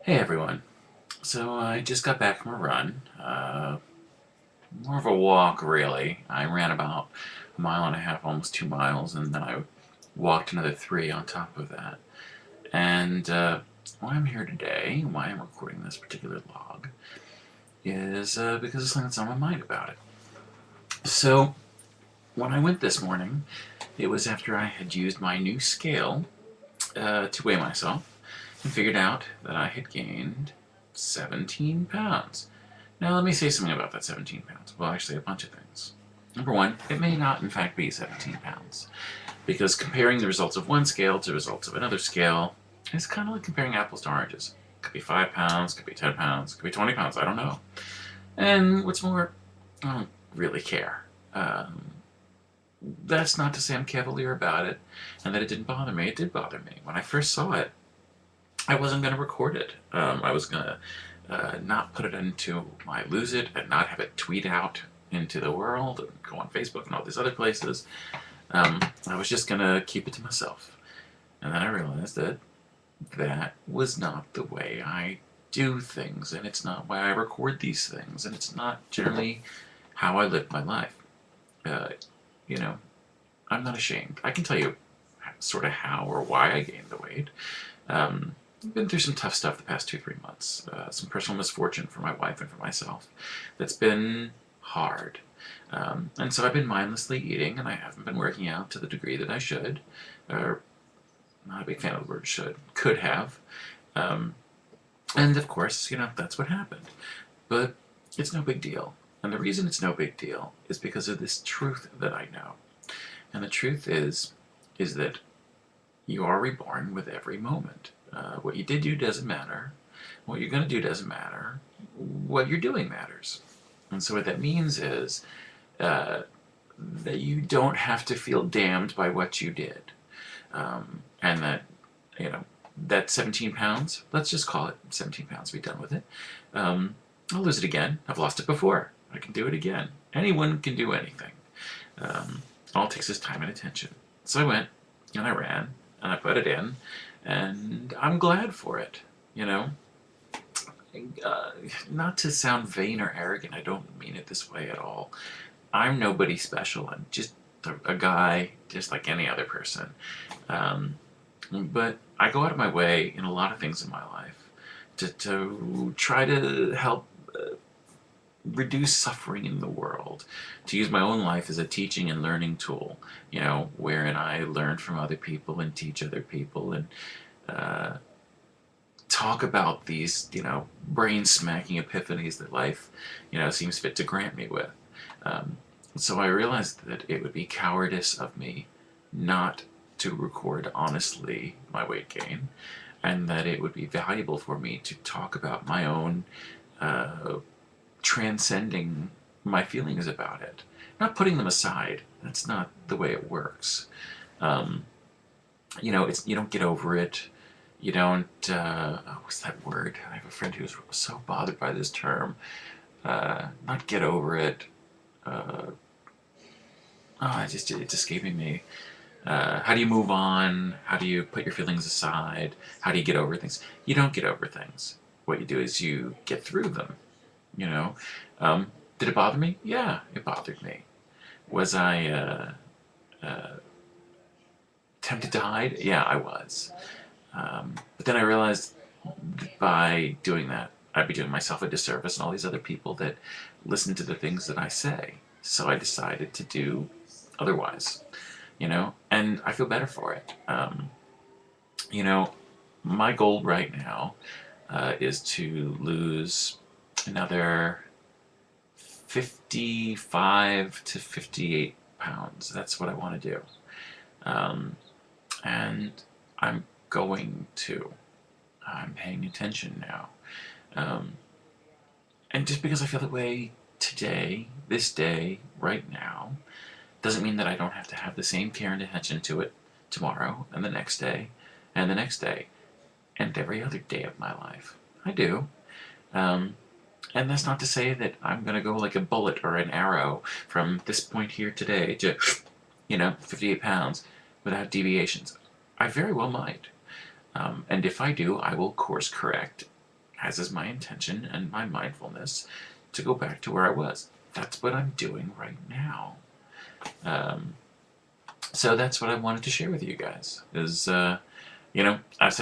Hey everyone. So I just got back from a run. More of a walk, really. I ran about a mile and a half, almost 2 miles, and then I walked another three on top of that. And why I'm here today, why I'm recording this particular log, is because of something that's on my mind about it. So when I went this morning, it was after I had used my new scale to weigh myself and figured out that I had gained 17 pounds. Now, let me say something about that 17 pounds. Well, actually, a bunch of things. Number one, it may not, in fact, be 17 pounds, because comparing the results of one scale to the results of another scale is kind of like comparing apples to oranges. It could be 5 pounds, could be 10 pounds, could be 20 pounds, I don't know. And what's more, I don't really care. That's not to say I'm cavalier about it and that it didn't bother me. It did bother me. When I first saw it, I wasn't going to record it. I was going to not put it into my Lose It and not have it tweet out into the world and go on Facebook and all these other places. I was just going to keep it to myself. And then I realized that that was not the way I do things, and it's not why I record these things, and it's not generally how I live my life. Uh, you know, I'm not ashamed. I can tell you sort of how or why I gained the weight. I've been through some tough stuff the past 2, 3 months. Some personal misfortune for my wife and for myself that's been hard. And so I've been mindlessly eating, and I haven't been working out to the degree that I should. Or, not a big fan of the word should. Could have. Um, and of course, that's what happened. But it's no big deal. And the reason it's no big deal is because of this truth that I know. And the truth is that you are reborn with every moment. What you did do doesn't matter. What you're going to do doesn't matter. What you're doing matters. And so what that means is that you don't have to feel damned by what you did. And that 17 pounds, let's just call it 17 pounds, be done with it. I'll lose it again. I've lost it before. I can do it again. Anyone can do anything. All it takes is time and attention. So I went, and I ran, and I put it in, and I'm glad for it, you know? Not to sound vain or arrogant, I don't mean it this way at all. I'm nobody special. I'm just a guy, just like any other person. But I go out of my way in a lot of things in my life to try to help reduce suffering in the world, to use my own life as a teaching and learning tool, wherein I learn from other people and teach other people and talk about these, brain-smacking epiphanies that life, seems fit to grant me with. So I realized that it would be cowardice of me not to record honestly my weight gain, and that it would be valuable for me to talk about my own transcending my feelings about it. Not putting them aside. That's not the way it works. You don't get over it. You don't, what's that word? I have a friend who's so bothered by this term. Not get over it. It's escaping me. How do you move on? How do you put your feelings aside? How do you get over things? You don't get over things. What you do is you get through them. Did it bother me? Yeah, it bothered me. Was I tempted to hide? Yeah, I was. But then I realized that by doing that, I'd be doing myself a disservice and all these other people that listen to the things that I say. So I decided to do otherwise, and I feel better for it. You know, my goal right now is to lose another 55 to 58 pounds. That's what I want to do. And I'm going to. I'm paying attention now. And just because I feel that way today, this day, right now, doesn't mean that I don't have to have the same care and attention to it tomorrow and the next day and the next day and every other day of my life. I do. And that's not to say that I'm going to go like a bullet or an arrow from this point here today to, 58 pounds without deviations. I very well might. And if I do, I will course correct as is my intention and my mindfulness, to go back to where I was. That's what I'm doing right now. So that's what I wanted to share with you guys. I've said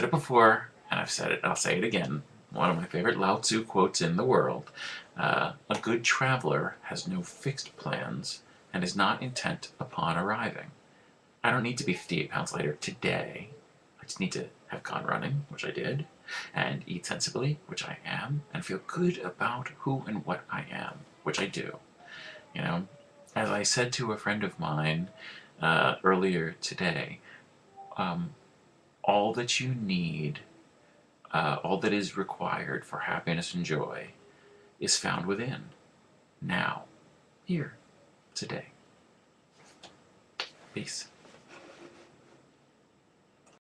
it before, and I'll say it again. One of my favorite Lao Tzu quotes in the world. A good traveler has no fixed plans and is not intent upon arriving. I don't need to be 58 pounds lighter today. I just need to have gone running, which I did, and eat sensibly, which I am, and feel good about who and what I am, which I do. You know, as I said to a friend of mine earlier today, all that you need, all that is required for happiness and joy is found within, now, here, today. Peace.